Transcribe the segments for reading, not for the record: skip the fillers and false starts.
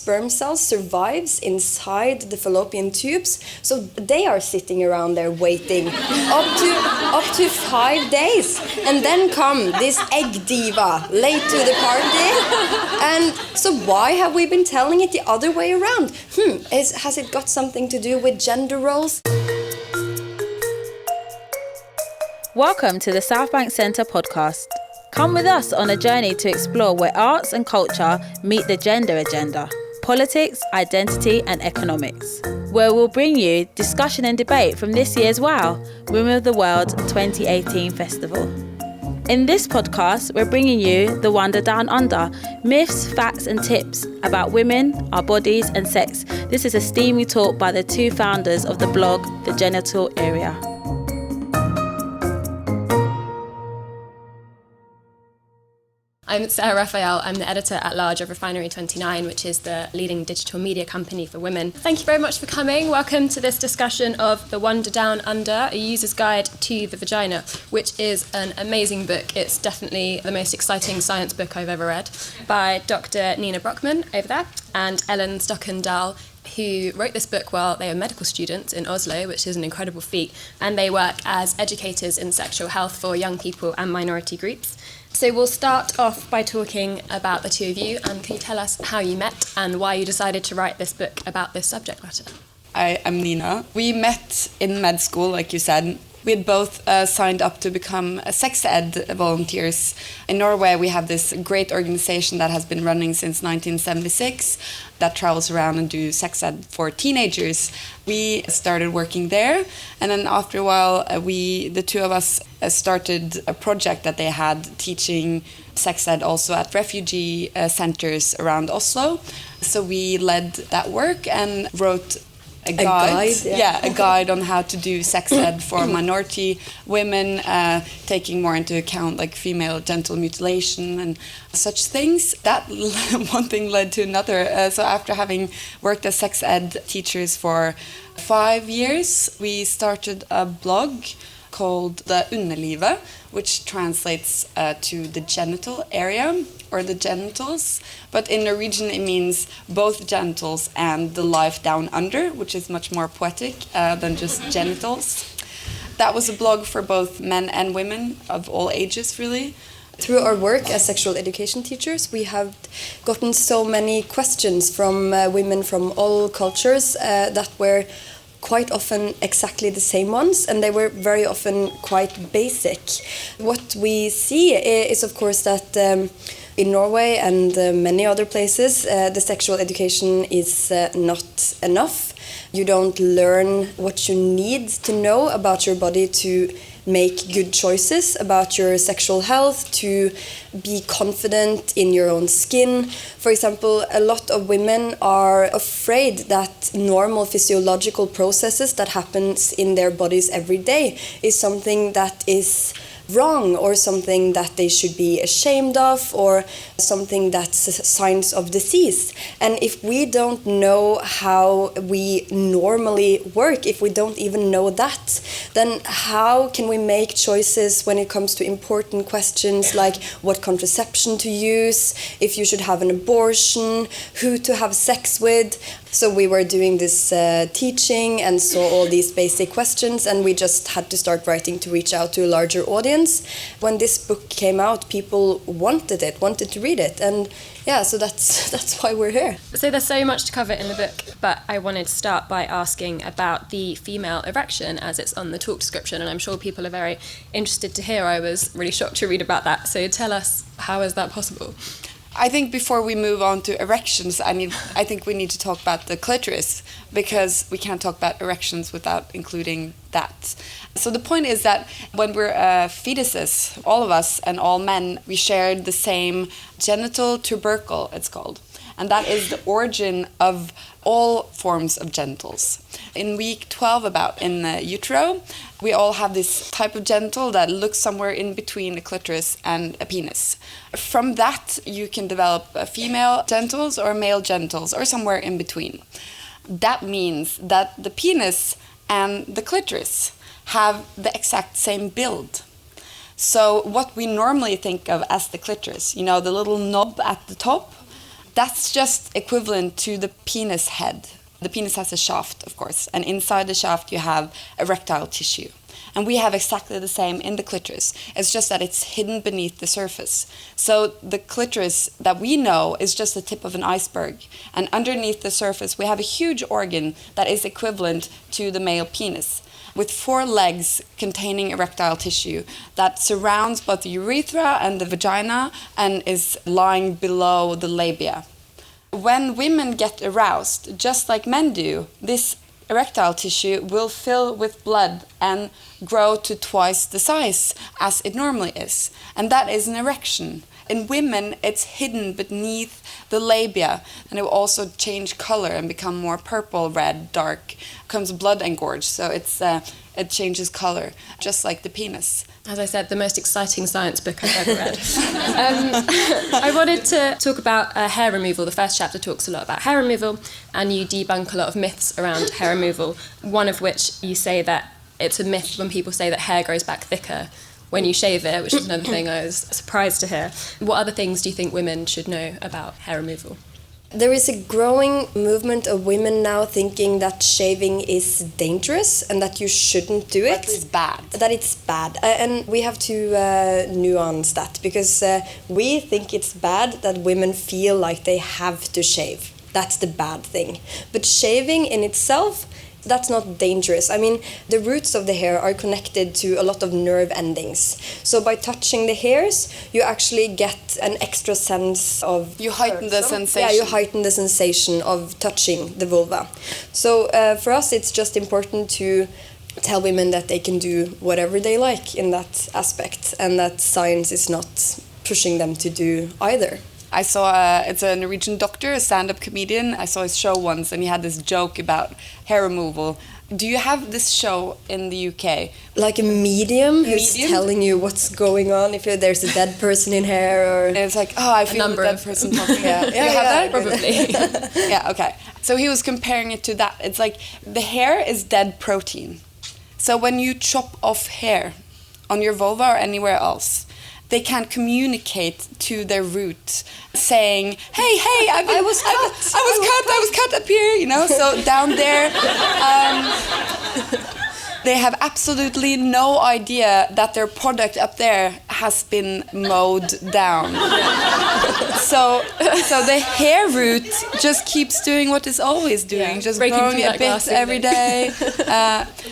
sperm cells survives inside the fallopian tubes. So they are sitting around there waiting up to 5 days. And then come this egg diva late to the party. And so why have we been telling it the other way around? Has it got something to do with gender roles? Welcome to the Southbank Centre podcast. Come with us on a journey to explore where arts and culture meet the gender agenda, politics, identity and economics, where we'll bring you discussion and debate from this year's WOW, Women of the World 2018 Festival. In this podcast, we're bringing you the Wonder Down Under, myths, facts and tips about women, our bodies and sex. This is a steamy talk by the two founders of the blog, The Genital Area. I'm Sarah Raphael. I'm the editor-at-large of Refinery29, which is the leading digital media company for women. Thank you very much for coming. Welcome to this discussion of The Wonder Down Under, a user's guide to the vagina, which is an amazing book. It's definitely the most exciting science book I've ever read, by Dr. Nina Brochmann over there and Ellen Støkken Dahl, who wrote this book while they were medical students in Oslo, which is an incredible feat, and they work as educators in sexual health for young people and minority groups. So we'll start off by talking about the two of you, and can you tell us how you met and why you decided to write this book about this subject matter? I'm Nina. We met in med school, like you said. We had both signed up to become sex ed volunteers. In Norway, we have this great organization that has been running since 1976 that travels around and do sex ed for teenagers. We started working there, and then after a while, the two of us started a project that they had teaching sex ed also at refugee centers around Oslo. So we led that work and wrote a guide on how to do sex ed for minority women, taking more into account like female genital mutilation and such things. That one thing led to another. So after having worked as sex ed teachers for 5 years, we started a blog called The Underlivet, which translates to the genital area, or the genitals. But in Norwegian it means both genitals and the life down under, which is much more poetic than just genitals. That was a blog for both men and women of all ages, really. Through our work as sexual education teachers, we have gotten so many questions from women from all cultures that were quite often exactly the same ones, and they were very often quite basic. What we see is, of course, that in Norway and many other places, the sexual education is not enough. You don't learn what you need to know about your body to make good choices about your sexual health, to be confident in your own skin. For example, a lot of women are afraid that normal physiological processes that happens in their bodies every day is something that is wrong, or something that they should be ashamed of, or something that's signs of disease. And if we don't know how we normally work, if we don't even know that, then how can we make choices when it comes to important questions like what contraception to use, if you should have an abortion, who to have sex with? So we were doing this teaching and saw all these basic questions, and we just had to start writing to reach out to a larger audience. When this book came out, people wanted to read it, and yeah, so that's why we're here. So there's so much to cover in the book, but I wanted to start by asking about the female erection as it's on the talk description, and I'm sure people are very interested to hear. I was really shocked to read about that. So tell us, how is that possible? I think before we move on to erections, I think we need to talk about the clitoris, because we can't talk about erections without including that. So the point is that when we're fetuses, all of us and all men, we share the same genital tubercle, it's called. And that is the origin of all forms of genitals. In week 12 in the utero, we all have this type of genital that looks somewhere in between a clitoris and a penis. From that, you can develop female genitals or male genitals, or somewhere in between. That means that the penis and the clitoris have the exact same build. So what we normally think of as the clitoris, the little knob at the top, That's just equivalent to the penis head. The penis has a shaft, of course, and inside the shaft you have erectile tissue. And we have exactly the same in the clitoris. It's just that it's hidden beneath the surface. So the clitoris that we know is just the tip of an iceberg. And underneath the surface we have a huge organ that is equivalent to the male penis, with 4 legs containing erectile tissue that surrounds both the urethra and the vagina and is lying below the labia. When women get aroused, just like men do, this erectile tissue will fill with blood and grow to twice the size as it normally is. And that is an erection. In women, it's hidden beneath the labia, and it will also change color and become more purple, red, dark, becomes blood engorged. So it changes color, just like the penis. As I said, the most exciting science book I've ever read. I wanted to talk about hair removal. The first chapter talks a lot about hair removal, and you debunk a lot of myths around hair removal, one of which you say that it's a myth when people say that hair grows back thicker when you shave it, which is another thing I was surprised to hear. What other things do you think women should know about hair removal? There is a growing movement of women now thinking that shaving is dangerous and that you shouldn't do it. That it's bad. That it's bad. And we have to nuance that, because we think it's bad that women feel like they have to shave. That's the bad thing. But shaving in itself, that's not dangerous. I mean, the roots of the hair are connected to a lot of nerve endings. So by touching the hairs, you actually get an extra sense of... You heighten the sensation. Yeah, you heighten the sensation of touching the vulva. So for us, it's just important to tell women that they can do whatever they like in that aspect, and that science is not pushing them to do either. I saw, it's a Norwegian doctor, a stand-up comedian. I saw his show once, and he had this joke about hair removal. Do you have this show in the UK? Like a medium who's telling you what's going on, if there's a dead person in hair, or... And it's like, oh, I feel the dead person talking. Yeah, you have that? Probably. Yeah, okay. So he was comparing it to that. It's like, the hair is dead protein. So when you chop off hair on your vulva or anywhere else, they can't communicate to their root, saying, "Hey, I was cut up here," you know. So down there, they have absolutely no idea that their product up there has been mowed down. So the hair root just keeps doing what it's always doing, just growing a bit every day.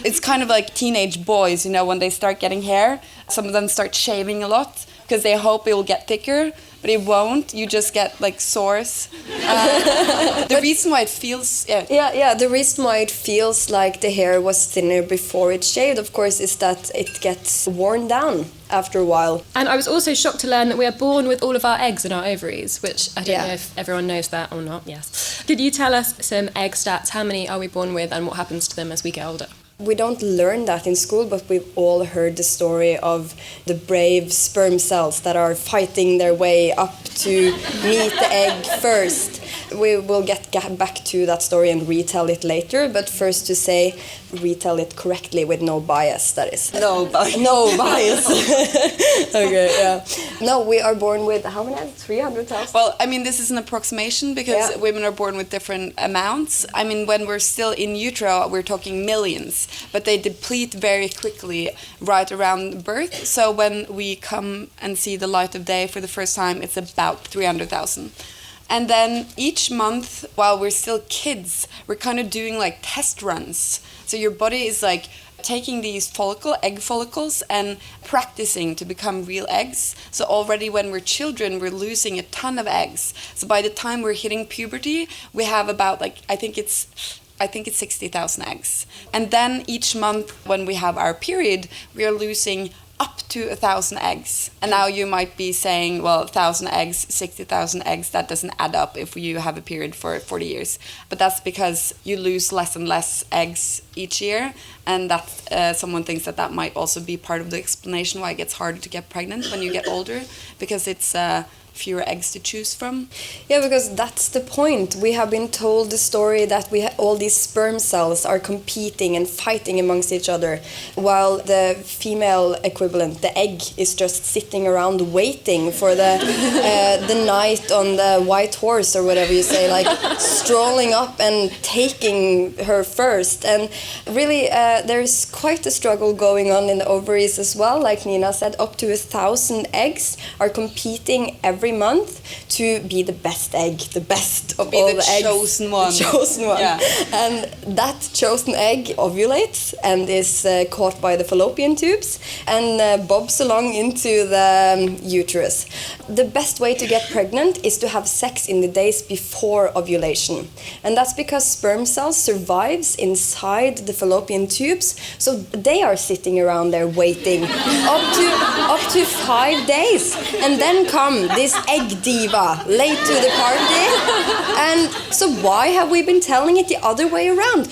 It's kind of like teenage boys, you know, when they start getting hair. Some of them start shaving a lot because they hope it will get thicker, but it won't. You just get like sores. The reason why it feels... The reason why it feels like the hair was thinner before it's shaved, of course, is that it gets worn down after a while. And I was also shocked to learn that we are born with all of our eggs in our ovaries, which I don't know if everyone knows that or not. Yes. Could you tell us some egg stats? How many are we born with, and what happens to them as we get older? We don't learn that in school, but we've all heard the story of the brave sperm cells that are fighting their way up to meet the egg first. We will get back to that story and retell it later, but first to say, retell it correctly with no bias, that is. No bias. No bias. Okay, yeah. No, we are born with, how many eggs? 300,000? Well, I mean, this is an approximation because women are born with different amounts. I mean, when we're still in utero, we're talking millions, but they deplete very quickly right around birth. So when we come and see the light of day for the first time, it's about 300,000. And then each month, while we're still kids, we're kind of doing like test runs. So your body is like taking these egg follicles and practicing to become real eggs. So already when we're children, we're losing a ton of eggs. So by the time we're hitting puberty, we have about like, I think it's 60,000 eggs. And then each month when we have our period, we are losing up to 1,000 eggs. And now you might be saying, well, 1,000 eggs, 60,000 eggs, that doesn't add up if you have a period for 40 years. But that's because you lose less and less eggs each year. And that someone thinks that might also be part of the explanation why it gets harder to get pregnant when you get older. Because it's fewer eggs to choose from? Yeah, because that's the point. We have been told the story that all these sperm cells are competing and fighting amongst each other, while the female equivalent, the egg, is just sitting around waiting for the knight on the white horse, or whatever you say, like strolling up and taking her first. And really, there's quite a struggle going on in the ovaries as well. Like Nina said, up to 1,000 eggs are competing every month to be the best egg, the best of all the eggs. Chosen one. The chosen one. Yeah. And that chosen egg ovulates and is caught by the fallopian tubes and bobs along into the uterus. The best way to get pregnant is to have sex in the days before ovulation. And that's because sperm cells survives inside the fallopian tubes, so they are sitting around there waiting up to 5 days. And then come this egg diva late to the party. And so why have we been telling it the other way around?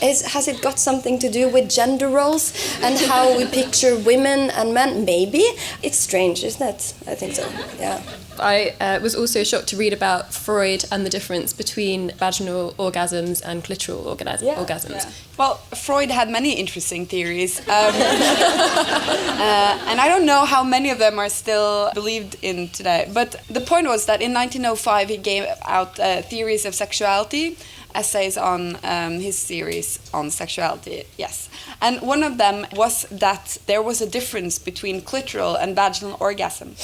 Has it got something to do with gender roles and how we picture women and men? Maybe. It's strange, isn't it? I think so, yeah. I was also shocked to read about Freud and the difference between vaginal orgasms and clitoral orgasms. Yeah. Well, Freud had many interesting theories. And I don't know how many of them are still believed in today. But the point was that in 1905 he gave out theories of sexuality, essays on his theories on sexuality, yes. And one of them was that there was a difference between clitoral and vaginal orgasm.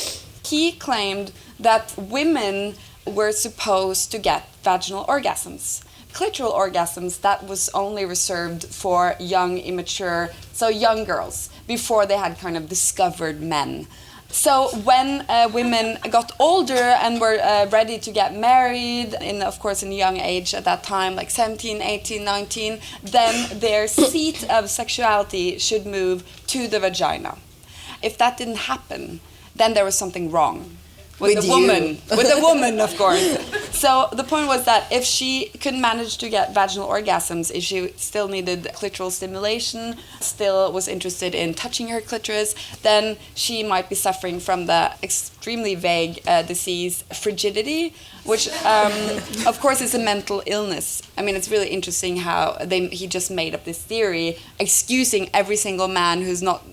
He claimed that women were supposed to get vaginal orgasms. Clitoral orgasms, that was only reserved for young, immature, so young girls, before they had kind of discovered men. So when women got older and were ready to get married, of course in a young age at that time, like 17, 18, 19, then their seat of sexuality should move to the vagina. If that didn't happen, then there was something wrong with the woman. With the woman, of course. So the point was that if she couldn't manage to get vaginal orgasms, if she still needed clitoral stimulation, still was interested in touching her clitoris, then she might be suffering from the extremely vague disease frigidity, which of course is a mental illness. I mean, it's really interesting how he just made up this theory excusing every single man who's not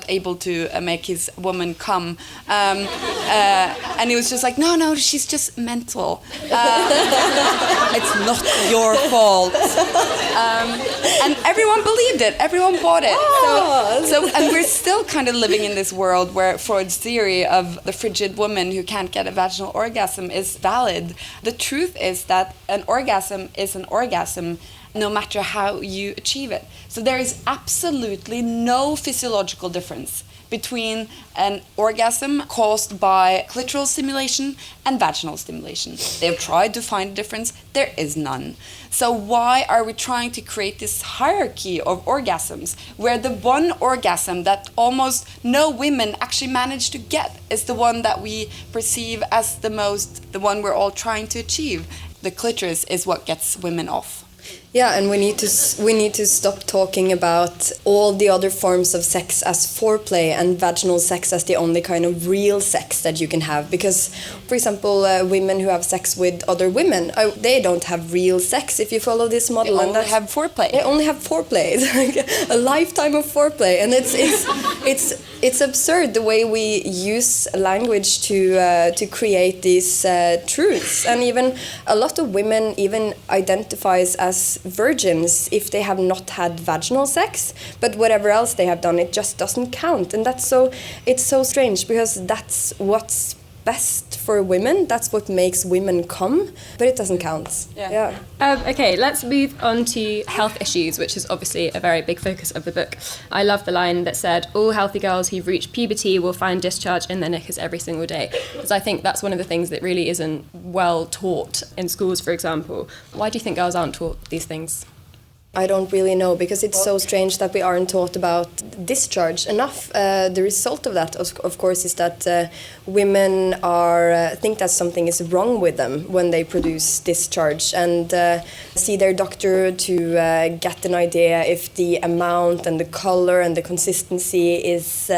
able to make his woman come, and he was just like, no, she's just mental. It's not your fault. And everyone believed it. Everyone bought it. So and we're still kind of living in this world where Freud's theory of the frigid woman who can't get a vaginal orgasm is valid. The truth is that an orgasm is an orgasm no matter how you achieve it. So there is absolutely no physiological difference between an orgasm caused by clitoral stimulation and vaginal stimulation. They've tried to find a difference. There is none. So why are we trying to create this hierarchy of orgasms where the one orgasm that almost no women actually manage to get is the one that we perceive as the one we're all trying to achieve? The clitoris is what gets women off. Yeah, and we need to stop talking about all the other forms of sex as foreplay and vaginal sex as the only kind of real sex that you can have. Because, for example, women who have sex with other women, they don't have real sex if you follow this model. They only have foreplay. They only have foreplay. It's like a lifetime of foreplay, and it's absurd the way we use language to create these truths. And even a lot of women even identifies as virgins if they have not had vaginal sex, but whatever else they have done, it just doesn't count. And it's so strange, because that's what's best for women, that's what makes women come, but it doesn't count. Yeah. Okay, let's move on to health issues, which is obviously a very big focus of the book. I love the line that said, all healthy girls who've reached puberty will find discharge in their knickers every single day. Because I think that's one of the things that really isn't well taught in schools, for example. Why do you think girls aren't taught these things? I don't really know, because it's so strange that we aren't taught about discharge enough. The result of that, of course, is that women think that something is wrong with them when they produce discharge, and see their doctor to get an idea if the amount and the color and the consistency is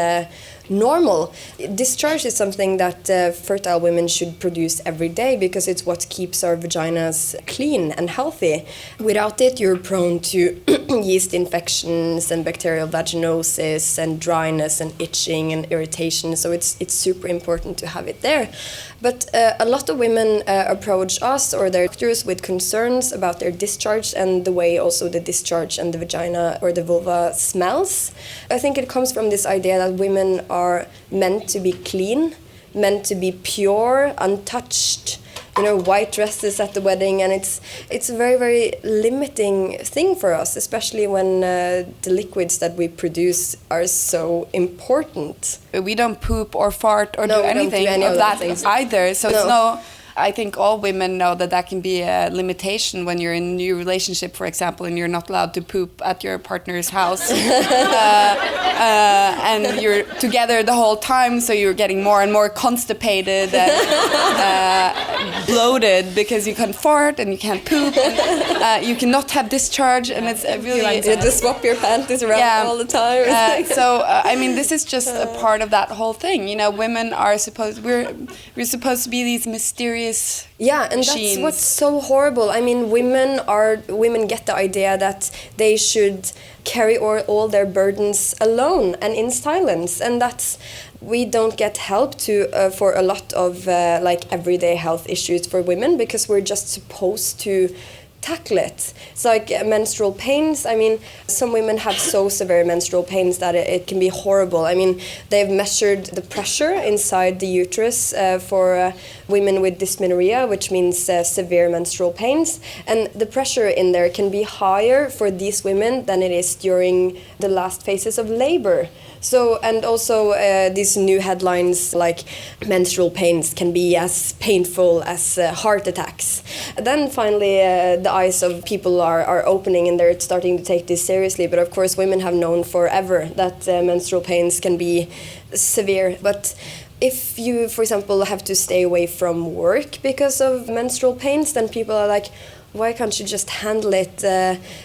normal. Discharge is something that fertile women should produce every day because it's what keeps our vaginas clean and healthy. Without it, you're prone to yeast infections and bacterial vaginosis and dryness and itching and irritation. So it's super important to have it there. But a lot of women approach us or their doctors with concerns about their discharge and the way also the discharge and the vagina or the vulva smells. I think it comes from this idea that women are meant to be clean, meant to be pure, untouched, white dresses at the wedding, and it's a very, very limiting thing for us, especially when the liquids that we produce are so important. We don't poop or fart or do anything of that either, so it's I think all women know that can be a limitation when you're in a new relationship, for example, and you're not allowed to poop at your partner's house. And you're together the whole time, so you're getting more and more constipated and bloated because you can't fart and you can't poop. And, you cannot have discharge, and it's really... You just swap your panties around all the time. This is just a part of that whole thing. Women are we're supposed to be these mysterious machines. That's what's so horrible. Women get the idea that they should carry all their burdens alone and in silence, and we don't get help for a lot of everyday health issues for women because we're just supposed to tackle it. It's like menstrual pains. Some women have so severe menstrual pains that it can be horrible. They've measured the pressure inside the uterus for women with dysmenorrhea, which means severe menstrual pains. And the pressure in there can be higher for these women than it is during the last phases of labor. So, and also these new headlines like menstrual pains can be as painful as heart attacks. And then finally the eyes of people are opening and they're starting to take this seriously. But of course women have known forever that menstrual pains can be severe. But if you, for example, have to stay away from work because of menstrual pains, then people are like, why can't you just handle it?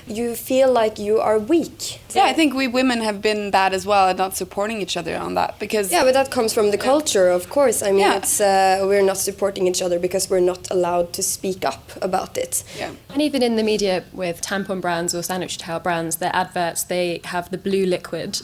You feel like you are weak. Yeah, I think we women have been bad as well at not supporting each other on that because... Yeah, but that comes from the culture, of course. It's we're not supporting each other because we're not allowed to speak up about it. Yeah. And even in the media with tampon brands or sandwich towel brands, their adverts, they have the blue liquid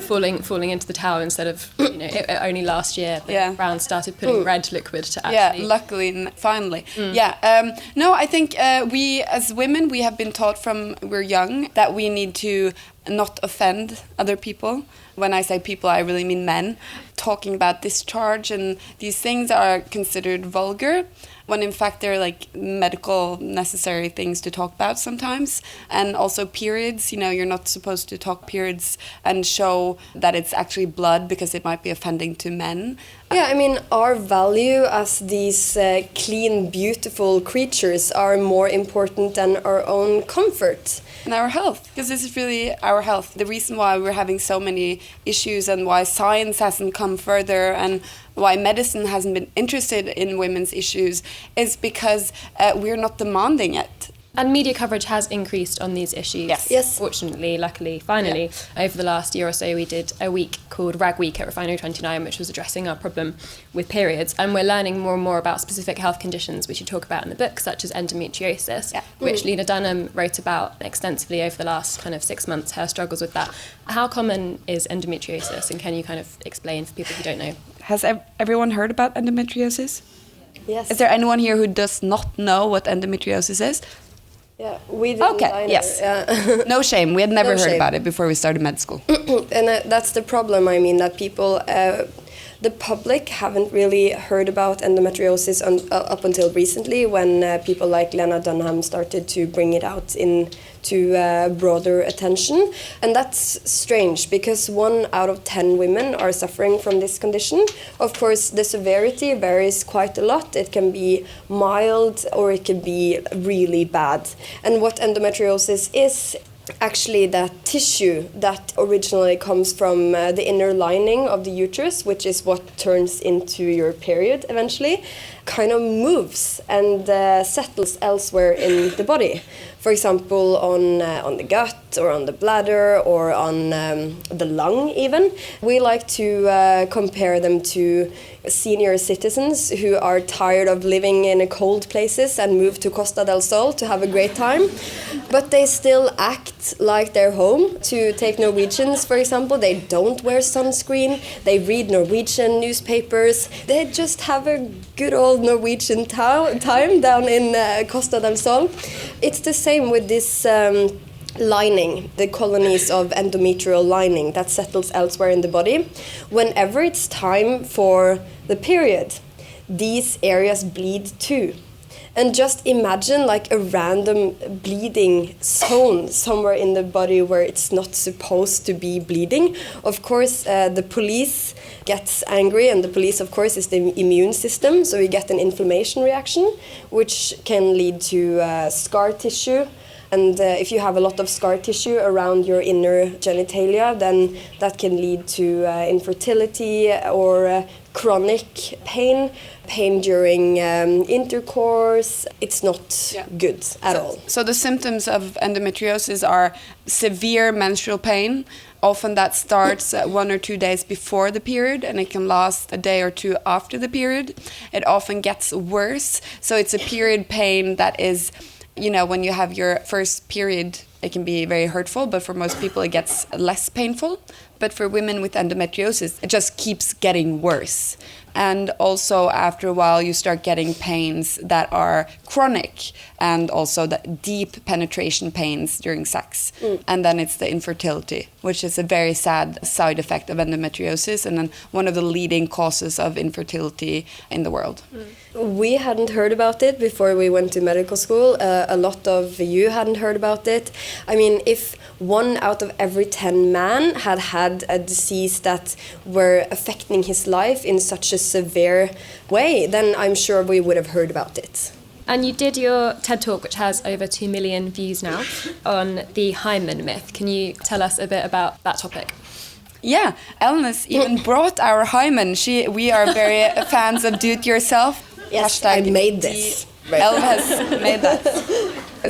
falling into the towel instead of, only last year the brands started putting red liquid to actually... Yeah, luckily, finally. I think... we as women, we have been taught from we're young that we need to not offend other people. When I say people, I really mean men. Talking about discharge and these things are considered vulgar, when in fact they're like medical necessary things to talk about sometimes. And also periods, you're not supposed to talk periods and show that it's actually blood because it might be offending to men. Yeah, our value as these clean, beautiful creatures are more important than our own comfort. And our health, because this is really our health. The reason why we're having so many issues and why science hasn't come further and why medicine hasn't been interested in women's issues is because we're not demanding it. And media coverage has increased on these issues. Yes. Fortunately, luckily, finally. Yeah. Over the last year or so, we did a week called Rag Week at Refinery 29, which was addressing our problem with periods. And we're learning more and more about specific health conditions which you talk about in the book, such as endometriosis, which Lena Dunham wrote about extensively over the last kind of 6 months, her struggles with that. How common is endometriosis? And can you kind of explain for people who don't know? Has everyone heard about endometriosis? Yes. Is there anyone here who does not know what endometriosis is? Yeah, we didn't. Okay, yes. No shame. We had never heard about it before we started med school. And that's the problem, that people, the public haven't really heard about endometriosis up until recently when people like Lena Dunham started to bring it out into broader attention. And that's strange because 1 out of 10 women are suffering from this condition. Of course, the severity varies quite a lot. It can be mild or it can be really bad. And what endometriosis is actually that tissue that originally comes from the inner lining of the uterus, which is what turns into your period eventually. kind of moves and settles elsewhere in the body. For example, on the gut or on the bladder or on the lung even. We like to compare them to senior citizens who are tired of living in cold places and move to Costa del Sol to have a great time. But they still act like they're home. To take Norwegians, for example, they don't wear sunscreen, they read Norwegian newspapers, they just have a good old Norwegian time down in Costa del Sol. It's the same with this lining, the colonies of endometrial lining that settles elsewhere in the body. Whenever it's time for the period, these areas bleed too. And just imagine like a random bleeding zone somewhere in the body where it's not supposed to be bleeding. Of course, the police gets angry, and the police, of course, is the immune system, so we get an inflammation reaction, which can lead to scar tissue. And if you have a lot of scar tissue around your inner genitalia, then that can lead to infertility or chronic pain during intercourse. It's not good at all. So the symptoms of endometriosis are severe menstrual pain. Often that starts 1 or 2 days before the period, and it can last a day or two after the period. It often gets worse. So it's a period pain that is, you know, when you have your first period, it can be very hurtful, but for most people it gets less painful. But for women with endometriosis, it just keeps getting worse. And also after a while you start getting pains that are chronic, and also the deep penetration pains during sex. And then it's the infertility, which is a very sad side effect of endometriosis, and then one of the leading causes of infertility in the world. We hadn't heard about it before we went to medical school. A lot of you hadn't heard about it. I mean, if 1 out of every 10 men had a disease that were affecting his life in such a severe way, then I'm sure we would have heard about it. And you did your TED Talk, which has over 2 million views now, on the hymen myth. Can you tell us a bit about that topic? Yeah, Ellen has even brought our hymen. We are very fans of do-it-yourself. Yes, I made this. Ellen has made that.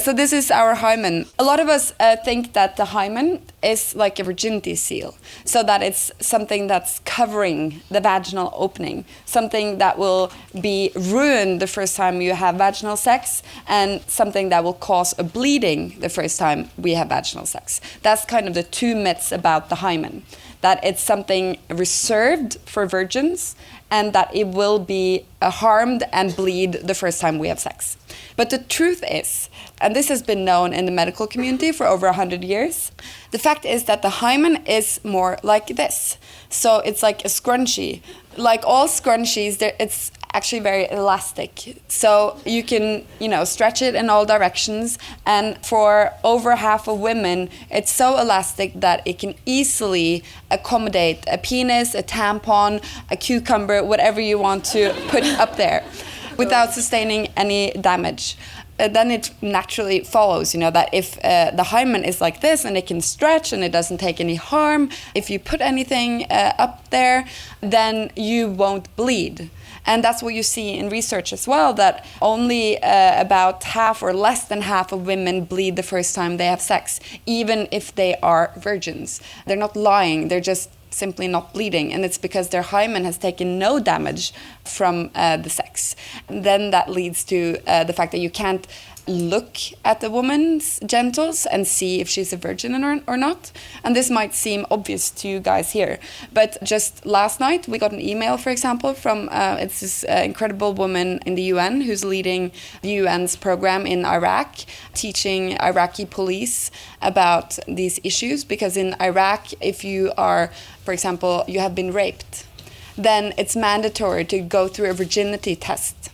So this is our hymen. A lot of us think that the hymen is like a virginity seal, so that it's something that's covering the vaginal opening, something that will be ruined the first time you have vaginal sex, and something that will cause a bleeding the first time we have vaginal sex. That's kind of the two myths about the hymen, that it's something reserved for virgins, and that it will be harmed and bleed the first time we have sex. But the truth is, and this has been known in the medical community for over 100 years, the fact is that the hymen is more like this. So it's like a scrunchie. Like all scrunchies, it's actually very elastic. So you can, stretch it in all directions. And for over half of women, it's so elastic that it can easily accommodate a penis, a tampon, a cucumber, whatever you want to put up there without sustaining any damage. Then it naturally follows, that if the hymen is like this and it can stretch and it doesn't take any harm, if you put anything up there, then you won't bleed. And that's what you see in research as well, that only about half or less than half of women bleed the first time they have sex, even if they are virgins. They're not lying, they're just simply not bleeding, and it's because their hymen has taken no damage from the sex. And then that leads to the fact that you can't look at the woman's genitals and see if she's a virgin or not. And this might seem obvious to you guys here, but just last night we got an email, for example, from it's this incredible woman in the UN who's leading the UN's program in Iraq, teaching Iraqi police about these issues, because in Iraq, if you are, for example, you have been raped, then it's mandatory to go through a virginity test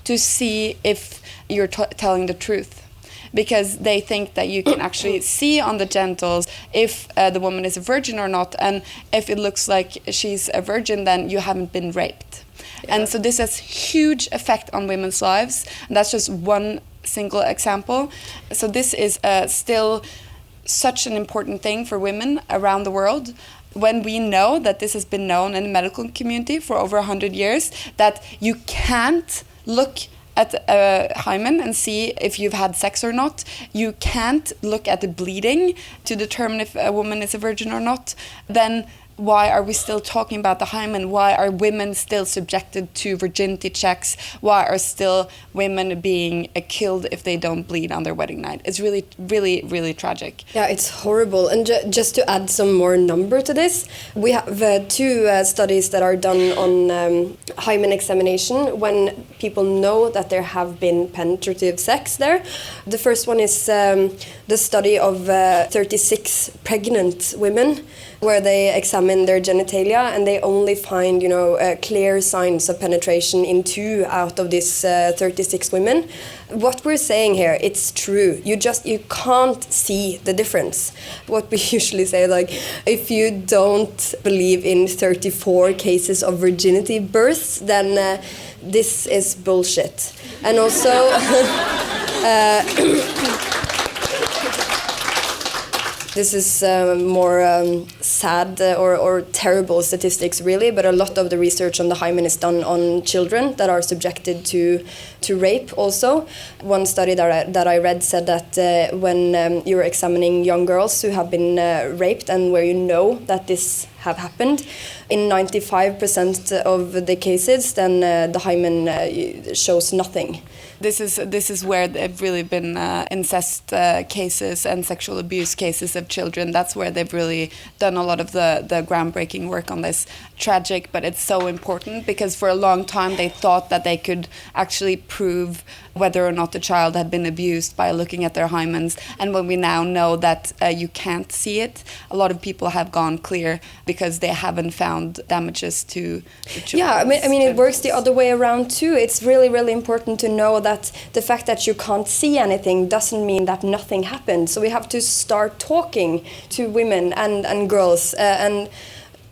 to see if you're telling the truth, because they think that you can actually see on the genitals if the woman is a virgin or not, and if it looks like she's a virgin, then you haven't been raped. Yeah. And so this has huge effect on women's lives, and that's just one single example. So this is still such an important thing for women around the world, when we know that this has been known in the medical community for over 100 years, that you can't look at a hymen and see if you've had sex or not. You can't look at the bleeding to determine if a woman is a virgin or not. Then why are we still talking about the hymen? Why are women still subjected to virginity checks? Why are still women being killed if they don't bleed on their wedding night? It's really, really, really tragic. Yeah, it's horrible. And just to add some more number to this, we have two studies that are done on hymen examination when people know that there have been penetrative sex there. The first one is the study of 36 pregnant women, where they examine their genitalia and they only find, clear signs of penetration in 2 out of these 36 women. What we're saying here, it's true. You can't see the difference. What we usually say, like, if you don't believe in 34 cases of virginity births, then this is bullshit. And also, this is more sad or terrible statistics, really, but a lot of the research on the hymen is done on children that are subjected to rape also. One study that I read said that when you're examining young girls who have been raped and where you know that this have happened, in 95% of the cases, then the hymen shows nothing. This is where they've really been incest cases and sexual abuse cases of children. That's where they've really done a lot of the groundbreaking work on this. Tragic, but it's so important because for a long time they thought that they could actually prove whether or not the child had been abused by looking at their hymens. And when we now know that you can't see it, a lot of people have gone clear because they haven't found damages to the children. Yeah, I mean it works the other way around too. It's really, really important to know that the fact that you can't see anything doesn't mean that nothing happened. So we have to start talking to women and girls and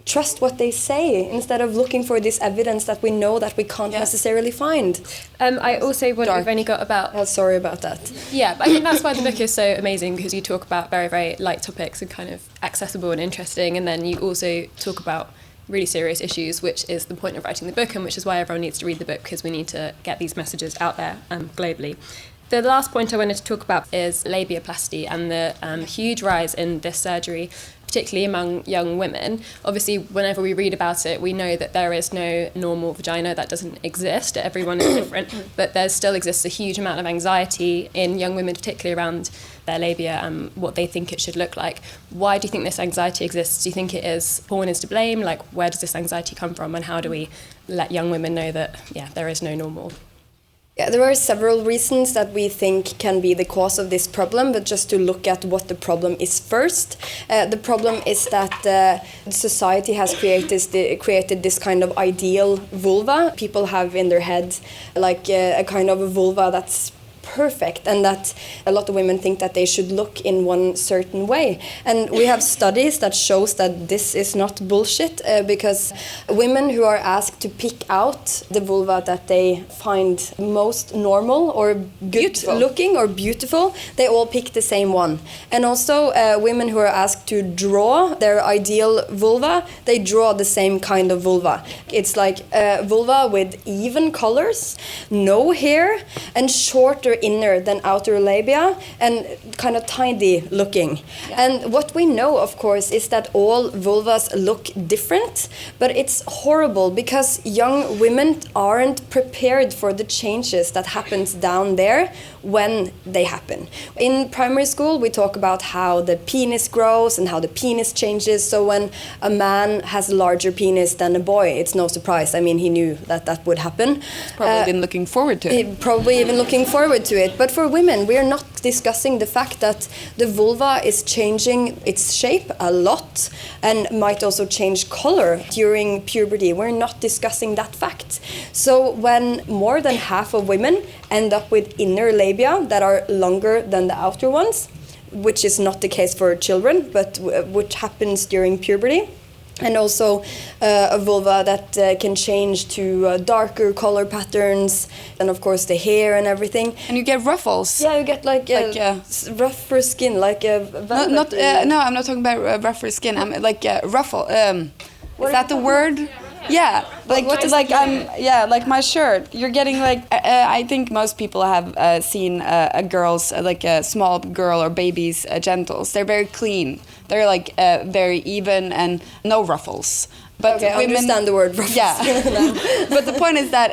trust what they say instead of looking for this evidence that we know that we can't necessarily find. I also want, we've only got about... Oh, sorry about that. Yeah, but I think that's why the book is so amazing, because you talk about very, very light topics and kind of accessible and interesting, and then you also talk about really serious issues, which is the point of writing the book and which is why everyone needs to read the book, because we need to get these messages out there globally. The last point I wanted to talk about is labiaplasty and the huge rise in this surgery, particularly among young women. Obviously, whenever we read about it, we know that there is no normal vagina. That doesn't exist. Everyone is different. But there still exists a huge amount of anxiety in young women, particularly around their labia and what they think it should look like. Why do you think this anxiety exists? Do you think it is porn is to blame? Like, where does this anxiety come from? And how do we let young women know that, there is no normal? Yeah, there are several reasons that we think can be the cause of this problem, but just to look at what the problem is first. The problem is that society has created this kind of ideal vulva. People have in their head like a kind of a vulva that's perfect, and that a lot of women think that they should look in one certain way. And we have studies that shows that this is not bullshit, because women who are asked to pick out the vulva that they find most normal or good looking or beautiful, they all pick the same one. And also women who are asked to draw their ideal vulva, they draw the same kind of vulva. It's like a vulva with even colors, no hair, and shorter inner than outer labia, and kind of tiny looking. Yeah. And what we know, of course, is that all vulvas look different, but it's horrible because young women aren't prepared for the changes that happens down there when they happen. In primary school, we talk about how the penis grows and how the penis changes. So when a man has a larger penis than a boy, it's no surprise. I mean, he knew that would happen. He's probably been looking forward to it. Probably even looking forward to it. But for women, we are not discussing the fact that the vulva is changing its shape a lot and might also change color during puberty. We're not discussing that fact. So when more than half of women end up with inner labia that are longer than the outer ones, which is not the case for children, but which happens during puberty, and also a vulva that can change to darker color patterns, and of course the hair and everything. And you get ruffles. Yeah, you get like rougher skin, like a velvet. No, I'm not talking about rougher skin. I'm like ruffle. Is that the word? Yeah. Like, what does like it mean? like my shirt. You're getting like, I think most people have seen a girl's, like a small girl or baby's genitals. They're very clean. They're like very even and no ruffles. But okay, I understand the word ruffles. Yeah. But the point is that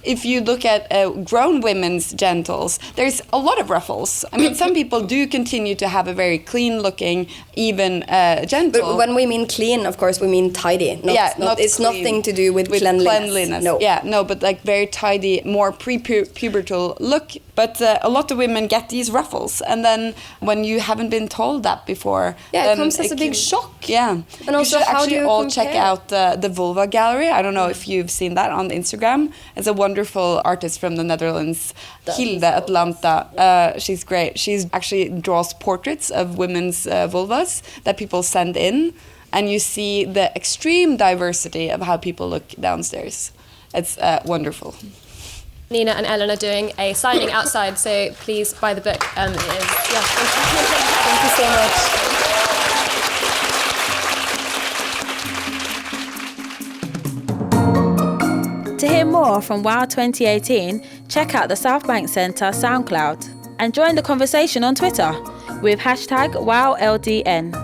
if you look at grown women's genitals, there's a lot of ruffles. I mean, some people do continue to have a very clean-looking, even genital. But when we mean clean, of course, we mean tidy. Not it's clean. nothing to do with cleanliness. No. Yeah, no, but like very tidy, more pre-pubertal look. But a lot of women get these ruffles, and then when you haven't been told that before, it comes as a big shock. Yeah, and also, you should how do you all compare? check out the Vulva Gallery. I don't know if you've seen that on Instagram. It's a wonderful artist from the Netherlands, Hilde Atlanta. She's great. She actually draws portraits of women's vulvas that people send in, and you see the extreme diversity of how people look downstairs. It's wonderful. Nina and Ellen are doing a signing outside, so please buy the book. Thank you so much. To hear more from WOW 2018, check out the Southbank Centre SoundCloud and join the conversation on Twitter with #WowLDN.